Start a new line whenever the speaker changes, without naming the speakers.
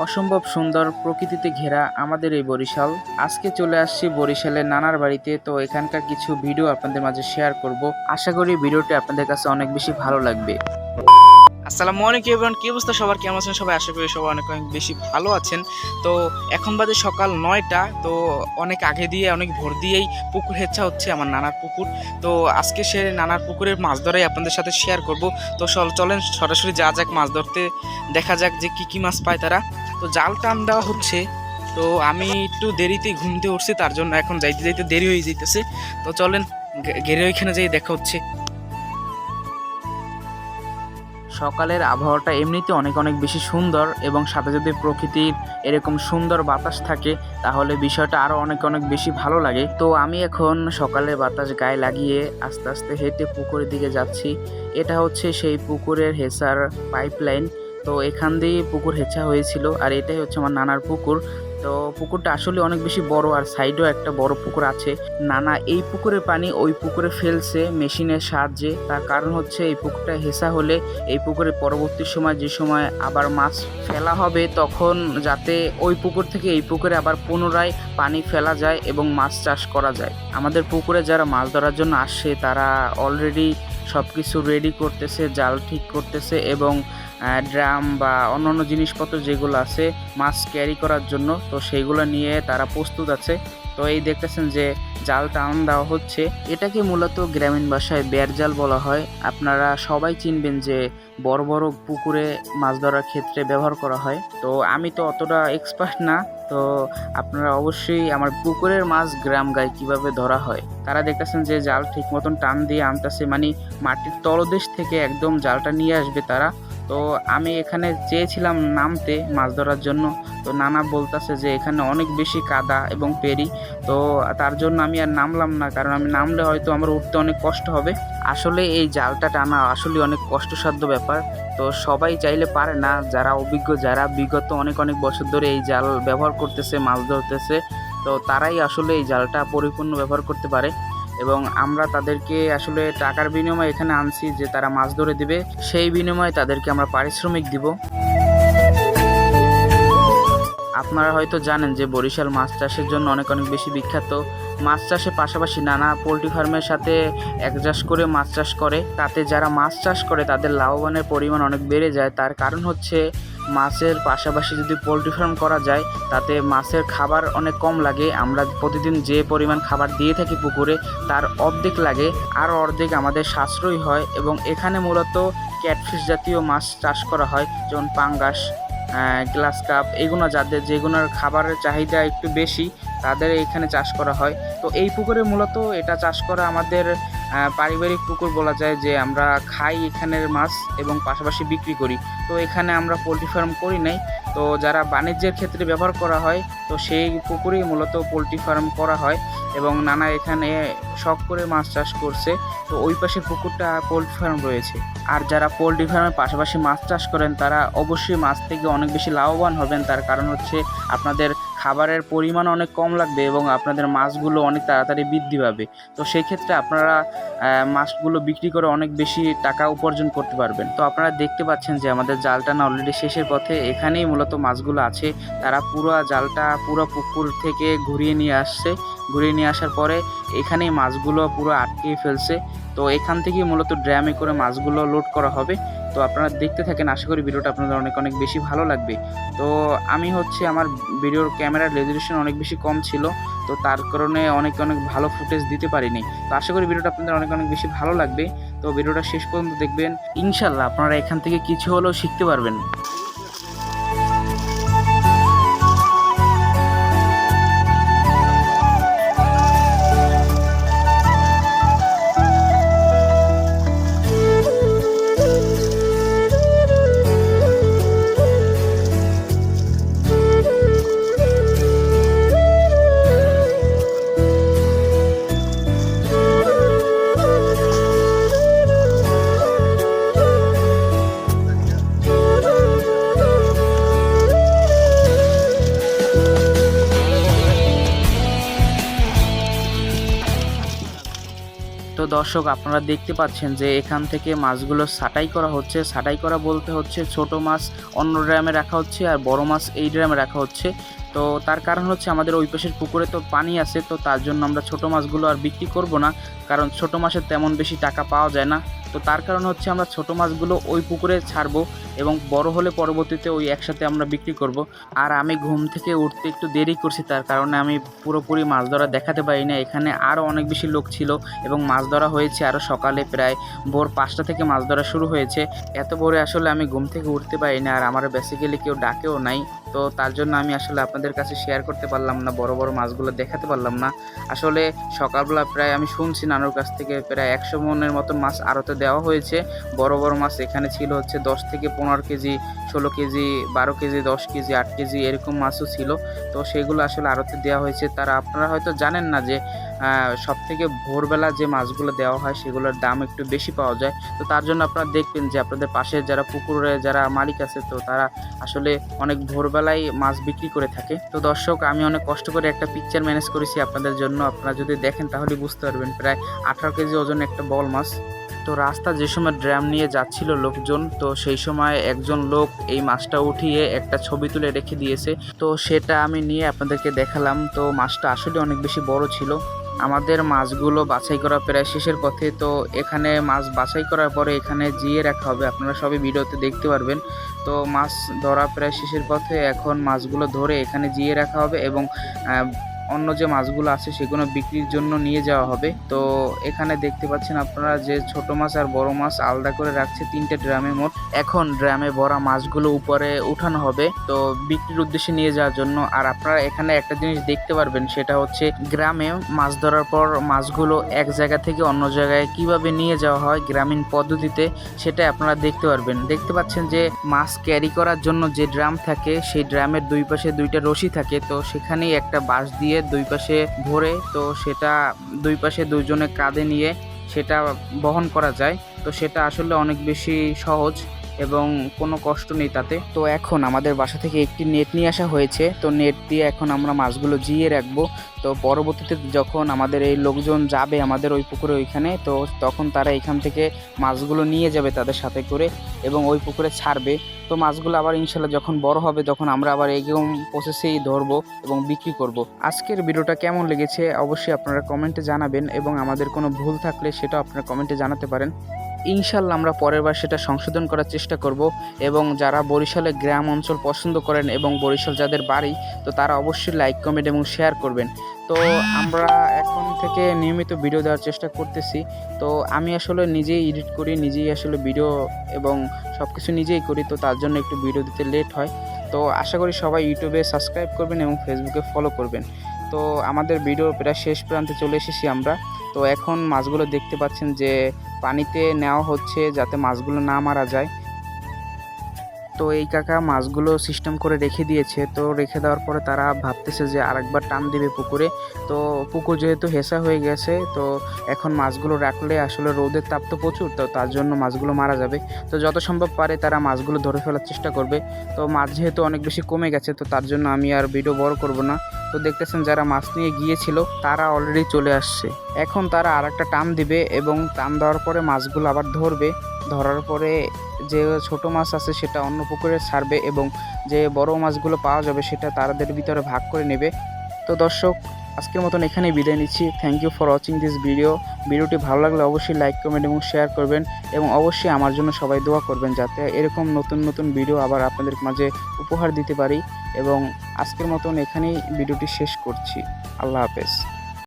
অসম্ভব সুন্দর প্রকৃতিতে ঘেরা আমাদের এই বরিশাল। আজকে চলে আসছি বরিশালের নানার বাড়িতে। তো এখানকার কিছু ভিডিও আপনাদের মাঝে শেয়ার করব। আশা করি ভিডিওটি আপনাদের কাছে অনেক বেশি ভালো লাগবে। আসসালামু আলাইকুম এভরিওয়ান, কি অবস্থা সবার, কেমন আছেন সবাই? আশা করি সবাই অনেক অনেক বেশি ভালো আছেন। তো এখন বাজে সকাল 9টা। তো অনেক আগে দিয়ে অনেক ভোর দিয়েই পুকুর হেঁচা হচ্ছে, আমার নানার পুকুর। তো আজকে সে নানার পুকুরের মাছ ধরাই আপনাদের সাথে শেয়ার করব। তো চলেন সরাসরি যা যাক মাছ ধরতে, দেখা যাক যে কি কি মাছ পায় তারা। তো জাল টান দেওয়া হচ্ছে। তো আমি একটু দেরিতেই ঘুমতে উঠছি, তার জন্য এখন যাইতে যাইতে দেরি হয়ে যাইতেছে। তো চলেন ঘেরে ওইখানে যাই দেখা হচ্ছে। সকালের আবহাওয়াটা এমনিতে অনেক অনেক বেশি সুন্দর, এবং সাথে যদি প্রকৃতির এরকম সুন্দর বাতাস থাকে তাহলে বিষয়টা আরও অনেক অনেক বেশি ভালো লাগে। তো আমি এখন সকালের বাতাস গায়ে লাগিয়ে আস্তে আস্তে হেঁটে পুকুরের দিকে যাচ্ছি। এটা হচ্ছে সেই পুকুরের হেঁচার পাইপলাইন। তো এখান দিয়ে পুকুর হেঁচা হয়েছিল, আর এটাই হচ্ছে আমার নানার পুকুর। তো পুকুরটা আসলে অনেক বেশি বড়, আর সাইডেও একটা বড় পুকুর আছে। নানা এই পুকুরের পানি ওই পুকুরে ফেলছে মেশিনের সাহায্যে। তার কারণ হচ্ছে এই পুকুরটা হেঁচা হলে এই পুকুরে পরবর্তী সময় যে সময় আবার মাছ ফেলা হবে, তখন যাতে ওই পুকুর থেকে এই পুকুরে আবার পুনরায় পানি ফেলা যায় এবং মাছ চাষ করা যায়। আমাদের পুকুরে যারা মাছ ধরার জন্য আসছে তারা অলরেডি সব কিছু রেডি করতেছে, জাল ঠিক করতেছে, এবং ড্রাম বা অন্যান্য জিনিসপত্র যেগুলো আছে মাছ ক্যারি করার জন্য, তো সেইগুলো নিয়ে তারা প্রস্তুত আছে। তো এই দেখতেছেন যে জাল টান দেওয়া হচ্ছে। এটাকে মূলত গ্রামীণ ভাষায় বেড় জাল বলা হয়। আপনারা সবাই চিনবেন যে বড় বড় পুকুরে মাছ ধরার ক্ষেত্রে ব্যবহার করা হয়। তো আমি তো অতটা এক্সপার্ট না, তো আপনারা অবশ্যই আমার পুকুরের মাছ গ্রাম গায়ে কিভাবে ধরা হয়। তারা দেখতেছেন যে জাল ঠিক মতন টান দিয়ে আনতেছে, মানে মাটির তলদেশ থেকে একদম জালটা নিয়ে আসবে তারা। তো আমি এখানে চেয়েছিলাম নামতে মাছ ধরার জন্য, তো নানা বলতেছে যে এখানে অনেক বেশি কাদা এবং পেরি। তো তার জন্য আমি আর নামলাম না, কারণ আমি নামলে হয়তো আমার উঠতে অনেক কষ্ট হবে। আসলে এই জালটা টানা আসলে অনেক কষ্টসাধ্য ব্যাপার। তো সবাই চাইলে পারে না, যারা অভিজ্ঞ, যারা বিগত অনেক অনেক বছর ধরে এই জাল ব্যবহার করতেছে, মাছ ধরতেছে, তো তারাই আসলে এই জালটা পরিপূর্ণ ব্যবহার করতে পারে। এবং আমরা তাদেরকে আসলে টাকার বিনিময়ে এখানে আনছি যে তারা মাছ ধরে দিবে, সেই বিনিময়ে তাদেরকে আমরা পারিশ্রমিক দিব। আপনারা হয়তো জানেন যে বরিশাল মাছ চাষের জন্য অনেক অনেক বেশি বিখ্যাত। মাছ চাষের পাশাপাশি নানা পোলট্রি ফার্মের সাথে অ্যাডজাস্ট করে মাছ চাষ করে। তাতে যারা মাছ চাষ করে তাদের লাভবানের পরিমাণ অনেক বেড়ে যায়। তার কারণ হচ্ছে মাছের পাশাপাশি যদি পোলট্রি ফার্ম করা যায় তাতে মাছের খাবার অনেক কম লাগে। আমরা প্রতিদিন যে পরিমাণ খাবার দিয়ে থাকি পুকুরে তার অর্ধেক লাগে, আর অর্ধেক আমাদের সাশ্রয়ী হয়। এবং এখানে মূলত ক্যাটফিশ জাতীয় মাছ চাষ করা হয়, যেমন পাঙ্গাস, গ্লাস কাপ, এগুলো যাদের যেগুলোর খাবারের চাহিদা একটু বেশি তাদের এখানে চাষ করা হয়। তো এই পুকুরে মূলত এটা চাষ করা আমাদের পারিবারিক পুকুর বলা যায়, যে আমরা খাই এখানের মাছ এবং পাশাপাশি বিক্রি করি। তো এখানে আমরা পোলট্রি ফার্ম করি নাই। তো যারা বাণিজ্যের ক্ষেত্রে ব্যবহার করা হয় তো সেই পুকুরেই মূলত পোলট্রি ফার্ম করা হয়, এবং নানা এখানে শখ করে মাছ চাষ করছে। তো ওই পাশে পুকুরটা পোলট্রি ফার্ম রয়েছে। আর যারা পোলট্রি ফার্মের পাশাপাশি মাছ চাষ করেন তারা অবশ্যই মাছ থেকে অনেক বেশি লাভবান হবেন। তার কারণ হচ্ছে আপনাদের খাবারের পরিমাণ অনেক কম লাগবে এবং আপনাদের মাছগুলো অনেক তাড়াতাড়ি বৃদ্ধি পাবে। তো সেই ক্ষেত্রে আপনারা মাছগুলো বিক্রি করে অনেক বেশি টাকা উপার্জন করতে পারবেন। তো আপনারা দেখতে পাচ্ছেন যে আমাদের জালটা না অলরেডি শেষের পথে। এখানেই মূলত মাছগুলো আছে। তারা পুরো জালটা পুরো পুকুর থেকে ঘুরিয়ে নিয়ে আসছে। ঘুরিয়ে নিয়ে আসার পরে এখানেই মাছগুলো পুরো আটকিয়ে ফেলছে। তো এখান থেকেই মূলত ড্রামে করে মাছগুলো লোড করা হবে। তো আপনারা দেখতে থাকেন, আশা করি ভিডিওটা আপনাদের অনেক অনেক বেশি ভালো লাগবে। তো আমি হচ্ছে আমার ভিডিওর ক্যামেরার রেজলিউশন অনেক বেশি কম ছিল, তো তার কারণে অনেক অনেক ভালো ফুটেজ দিতে পারিনি। তো আশা করি ভিডিওটা আপনাদের অনেক অনেক বেশি ভালো লাগবে। তো ভিডিওটা শেষ পর্যন্ত দেখবেন, ইনশাল্লাহ আপনারা এখান থেকে কিছু হলেও শিখতে পারবেন। তো দর্শক আপনারা দেখতে পাচ্ছেন যে এখান থেকে মাছগুলো ছাঁটাই করা হচ্ছে। ছাঁটাই করা বলতে হচ্ছে ছোট মাছ অন্য ড্রামে রাখা হচ্ছে আর বড় মাছ এই ড্রামে রাখা হচ্ছে। তো তার কারণ হচ্ছে আমাদের ওই পাশের পুকুরে তো পানি আছে, তো তার জন্য আমরা ছোট মাছগুলো আর বিক্রি করব না, কারণ ছোট মাছের তেমন বেশি টাকা পাওয়া যায় না। তো তার কারণ হচ্ছে আমরা ছোট মাছগুলো ওই পুকুরে ছাড়বো এবং বড় হলে পরবর্তীতে ওই একসাথে আমরা বিক্রি করব। আর আমি ঘুম থেকে উঠতে একটু দেরি করছি, তার কারণে আমি পুরোপুরি মাছ ধরা দেখাতে পারি না। এখানে আরও অনেক বেশি লোক ছিল এবং মাছ ধরা হয়েছে আরও সকালে প্রায় ভোর 5টা থেকে মাছ ধরা শুরু হয়েছে। এত ভোরে আসলে আমি ঘুম থেকে উঠতে পারি না, আর আমার বেসিক্যালি কেউ ডাকেও নাই, তো তার জন্য আমি আসলে আপনাদের কাছে শেয়ার করতে পারলাম না, বড় বড় মাছগুলো দেখাতে পারলাম না। আসলে সকালবেলা প্রায় আমি শুনছি নানুর কাছ থেকে প্রায় 100 মনের মতন মাছ আড়তে দেওয়া হয়েছে। বড় বড় মাছ এখানে ছিল হচ্ছে 10 থেকে 15 KG, 16 KG, 12 KG, 10 KG, 8 KG এরকম মাছও ছিল। তো সেগুলো আসলে আড়তে দেওয়া হয়েছে। তারা আপনারা হয়তো জানেন না যে সব থেকে ভোরবেলা যে মাছগুলো দেওয়া হয় সেগুলোর দাম একটু বেশি পাওয়া যায়। তো তার জন্য আপনারা দেখবেন যে আপনাদের পাশে যারা পুকুরে যারা মালিক আছে, তো তারা আসলে অনেক ভোরবেলায় মাছ বিক্রি করে থাকে। তো দর্শক আমি অনেক কষ্ট করে একটা পিকচার ম্যানেজ করেছি আপনাদের জন্য, আপনারা যদি দেখেন তাহলে বুঝতে পারবেন। প্রায় 18 কেজি ওজনের একটা বল মাছ। তো রাস্তা যে সময় ড্রাম নিয়ে যাচ্ছিল লোকজন, তো সেই সময় একজন লোক এই মাছটা উঠিয়ে একটা ছবি তুলে রেখে দিয়েছে, তো সেটা আমি নিয়ে আপনাদেরকে দেখালাম। তো মাছটা আসলে অনেক বেশি বড় ছিল। আমাদের মাছগুলো বাছাই করা প্রায় শেষের পথে। তো এখানে মাছ বাছাই করার পরে এখানে জিয়ে রাখা হবে, আপনারা সবই ভিডিওতে দেখতে পারবেন। তো মাছ ধরা প্রায় শেষের পথে, এখন মাছগুলো ধরে এখানে জিয়ে রাখা হবে এবং অন্য যে মাছগুলো আছে সেগুলো বিক্রির জন্য নিয়ে যাওয়া হবে। তো এখানে দেখতে পাচ্ছেন আপনারা যে ছোট মাছ আর বড় মাছ আলাদা করে রাখছে 3টে ড্রামে মোট। এখন ড্রামে ভরা মাছগুলো উপরে উঠানো হবে তো বিক্রির উদ্দেশ্যে নিয়ে যাওয়ার জন্য। আর আপনারা এখানে একটা জিনিস দেখতে পারবেন, সেটা হচ্ছে গ্রামে মাছ ধরার পর মাছগুলো এক জায়গা থেকে অন্য জায়গায় কিভাবে নিয়ে যাওয়া হয় গ্রামীণ পদ্ধতিতে, সেটা আপনারা দেখতে পারবেন। দেখতে পাচ্ছেন যে মাছ ক্যারি করার জন্য যে ড্রাম থাকে সেই ড্রামের দুই পাশে 2টা রশি থাকে, তো সেখানেই একটা বাঁশ দিয়ে দুই পাশে ভরে, তো সেটা দুই পাশে 2 জনে কাঁধে নিয়ে সেটা বহন করা যায়। তো সেটা আসলে অনেক বেশি সহজ এবং কোনো কষ্ট নেই তাতে। তো এখন আমাদের বাসা থেকে একটি নেট নিয়ে আসা হয়েছে, তো নেট দিয়ে এখন আমরা মাছগুলো জিয়ে রাখবো। তো পরবর্তীতে যখন আমাদের এই লোকজন যাবে আমাদের ওই পুকুরে ওইখানে, তো তখন তারা এখান থেকে মাছগুলো নিয়ে যাবে তাদের সাথে করে এবং ওই পুকুরে ছাড়বে। তো মাছগুলো আবার ইনশাল্লাহ যখন বড় হবে তখন আমরা আবার এরকম প্রসেসেই ধরবো এবং বিক্রি করব। আজকের ভিডিওটা কেমন লেগেছে অবশ্যই আপনারা কমেন্টে জানাবেন এবং আমাদের কোনো ভুল থাকলে সেটাও আপনারা কমেন্টে জানাতে পারেন। ইনশাল্লাহ আমরা পরের বার সেটা সংশোধন করার চেষ্টা করব। এবং যারা বরিশালের গ্রাম অঞ্চল পছন্দ করেন এবং বরিশাল যাদের বাড়ি, তো তারা অবশ্যই লাইক, কমেন্ট এবং শেয়ার করবেন। তো আমরা এখন থেকে নিয়মিত ভিডিও দেওয়ার চেষ্টা করতেছি। তো আমি আসলে নিজেই এডিট করি, নিজেই আসলে ভিডিও এবং সব কিছু নিজেই করি, তো তার জন্য একটু ভিডিও দিতে লেট হয়। তো আশা করি সবাই ইউটিউবে সাবস্ক্রাইব করবেন এবং ফেসবুকে ফলো করবেন। তো আমাদের ভিডিও প্রায় শেষ প্রান্তে চলে এসেছি আমরা। তো এখন মাছগুলো দেখতে পাচ্ছেন যে পানিতে নেওয়া হচ্ছে যাতে মাছগুলো না মারা যায়। তো এই কাকা মাছগুলো সিস্টেম করে রেখে দিয়েছে, তো রেখে দেওয়ার পরে তারা ভাবতেছে যে আরেকবার টান দিবে পুকুরে। তো পুকুর যেহেতু হেসা হয়ে গেছে, তো এখন মাছগুলো রাখলে আসলে রোদের তাপ তো প্রচুর, তো তার জন্য মাছগুলো মারা যাবে। তো যত সম্ভব পারে তারা মাছগুলো ধরে ফেলার চেষ্টা করবে। তো মাছ যেহেতু অনেক বেশি কমে গেছে, তো তার জন্য আমি আর ভিডিও বড় করব না। তো দেখতেছেন যারা মাছ নিয়ে গিয়েছিল তারা অলরেডি চলে আসছে। এখন তারা আরেকটা টান দিবে এবং টান দেওয়ার পরে মাছগুলো আবার ধরবে। ধরার পরে যে ছোট মাছ আছে সেটা অন্য পুকুরে ছাড়বে এবং যে বড় মাছগুলো পাওয়া যাবে সেটা তাদের ভিতরে ভাগ করে নেবে। তো দর্শক আজকের মতন এখানেই বিদায় নিচ্ছি। Thank you for watching this video. ভিডিওটি ভালো লাগলে অবশ্যই লাইক, কমেন্ট এবং শেয়ার করবেন এবং অবশ্যই আমার জন্য সবাই দোয়া করবেন যাতে এরকম নতুন নতুন ভিডিও আবার আপনাদের মাঝে উপহার দিতে পারি। এবং আজকের মতন এখানেই ভিডিওটি শেষ করছি। আল্লাহ হাফেজ।